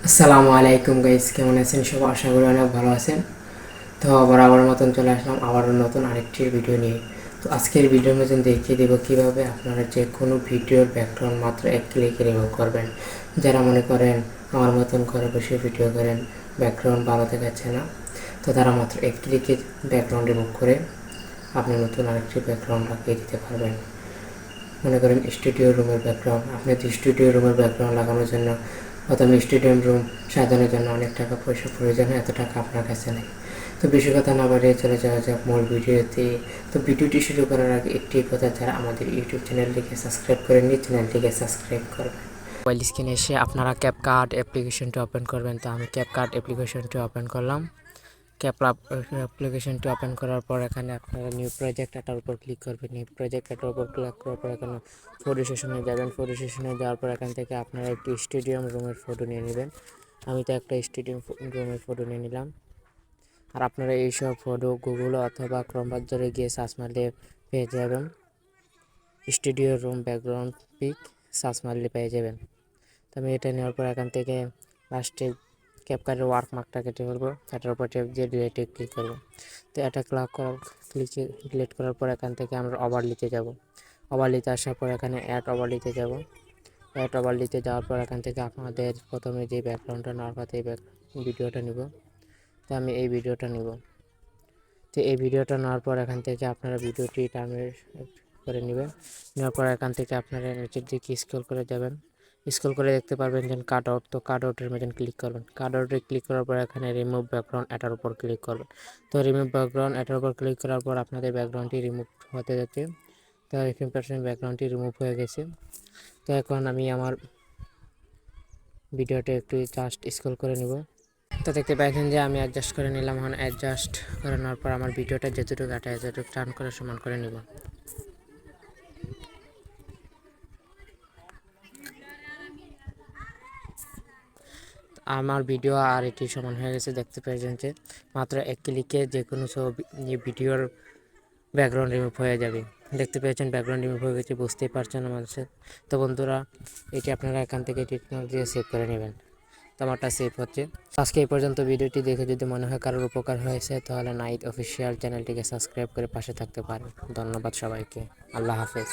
আসসালামু আলাইকুম গাইস, কেমন আছেন সব? আশা করি অনেক ভালো আছেন। তো বরাবর মতন চলে আসলাম আবারও নতুন আরেকটি ভিডিও নিয়ে। তো আজকের ভিডিওর মতন দেখিয়ে দেবো কীভাবে আপনারা যে কোনো ভিডিওর ব্যাকগ্রাউন্ড মাত্র এক ক্লিকে রিমুভ করবেন। যারা মনে করেন আমার মতন ঘরে বসে ভিডিও করেন, ব্যাকগ্রাউন্ড ভালো দেখাচ্ছে না, তো তারা মাত্র এক ক্লিকে ব্যাকগ্রাউন্ড রিমুভ করে আপনি নতুন আরেকটি ব্যাকগ্রাউন্ড লাগিয়ে দিতে পারবেন। মনে করেন স্টুডিও রুমের ব্যাকগ্রাউন্ড, আপনি স্টুডিও রুমের ব্যাকগ্রাউন্ড লাগানোর জন্য প্রথমে স্টুডিও রুম সাজানোর জন্য অনেক টাকা পয়সা প্রয়োজন হয়, এত টাকা আপনার কাছে নেই। তো বেশি কথা না বাড়িয়ে চলে যাওয়া যাক মূল ভিডিওতে। তো ভিডিওটি শুরু করার আগে একটি কথা, যারা আমাদের ইউটিউব চ্যানেলটিকে সাবস্ক্রাইব করেননি, চ্যানেলটিকে সাবস্ক্রাইব করবেন। মোবাইল স্ক্রিনে এসে আপনারা ক্যাপকাট অ্যাপ্লিকেশনটি ওপেন করবেন। তো আমি ক্যাপকাট অ্যাপ্লিকেশনটি ওপেন করলাম। অ্যাপ্লিকেশনটি ওপেন করার পর এখানে আপনারা নিউ প্রজেক্ট এটার উপর ক্লিক করবেন। নিউ প্রজেক্ট এটার উপর ক্লিক করার পর এখানে ফটো সেশনে যাবেন। ফটো সেশনে যাওয়ার পর এখান থেকে আপনারা একটি স্টেডিয়াম রুমের ফটো নিয়ে নেবেন। আমি তো একটা স্টেডিয়াম রুমের ফটো নিয়ে নিলাম। আর আপনারা এইসব ফটো গুগল অথবা ক্রোম ব্রাউজারে গিয়ে সার্চ মারলে পেয়ে যাবেন। Studio room background pic search মারলে পেয়ে যাবেন। তো আমি এটা নেওয়ার পর এখান থেকে লাস্টে ক্যাপকাটের ওয়ার্ক মার্কটা কেটে ফেলবো, এটার উপর টেপ দিয়ে ডিলিটে ক্লিক করবো। তো এটা ডিলিট করার পর এখান থেকে আমরা ওভারলিতে যাব। ওভারলিতে আসার পর এখানে অ্যাড ওভারলিতে যাব। অ্যাড ওভারলিতে যাওয়ার পর এখান থেকে আপনাদের প্রথমে যে ব্যাকগ্রাউন্ডটা নেওয়ার কথা, এই ভিডিওটা নিব। তো আমি এই ভিডিওটা নিব। তো এই ভিডিওটা নেওয়ার পর এখান থেকে আপনারা ভিডিওটি টার্মিনেট করে নেবেন। নেওয়ার পর এখান থেকে আপনারা নিচের দিকে স্ক্রল করে যাবেন। স্ক্রল করে দেখতে পারবেন যে কাট আউট, তো কাট আউটের মতন ক্লিক করবেন। কাট আউটে ক্লিক করার পর এখানে রিমুভ ব্যাকগ্রাউন্ড এটার উপর ক্লিক করবেন। তো রিমুভ ব্যাকগ্রাউন্ড এটার উপর ক্লিক করার পর আপনাদের ব্যাকগ্রাউন্ডটি রিমুভ হতে যাচ্ছে। তো 15% ব্যাকগ্রাউন্ডটি রিমুভ হয়ে গেছে। তো এখন আমি আমার ভিডিওটা একটু জাস্ট স্ক্রল করে নেব। তো দেখতে পাচ্ছেন যে আমি অ্যাডজাস্ট করে নিলাম। এখন অ্যাডজাস্ট করে নেওয়ার পর আমার ভিডিওটা যেটুকু কাটা এতটুকু টার্ন করে সমান করে নিব। আমার ভিডিও আর এটি সমান হয়ে গেছে। দেখতে পেয়েছেন যে মাত্র এক ক্লিকে যে কোনো ভিডিওর ব্যাকগ্রাউন্ড রিমুভ হয়ে যাবে। দেখতে পেয়েছেন ব্যাকগ্রাউন্ড রিমুভ হয়ে গেছে, বুঝতেই পারছেন আমার সাথে। তো বন্ধুরা, এটি আপনারা এখান থেকে টিকমার্ক দিয়ে সেভ করে নেবেন। তো আমারটা সেভ হচ্ছে। আজকে এই পর্যন্ত ভিডিওটি দেখে যদি মনে হয় কারোর উপকার হয়েছে, তাহলে নাইট অফিসিয়াল চ্যানেলটিকে সাবস্ক্রাইব করে পাশে থাকতে পারেন। ধন্যবাদ সবাইকে। আল্লাহ হাফেজ।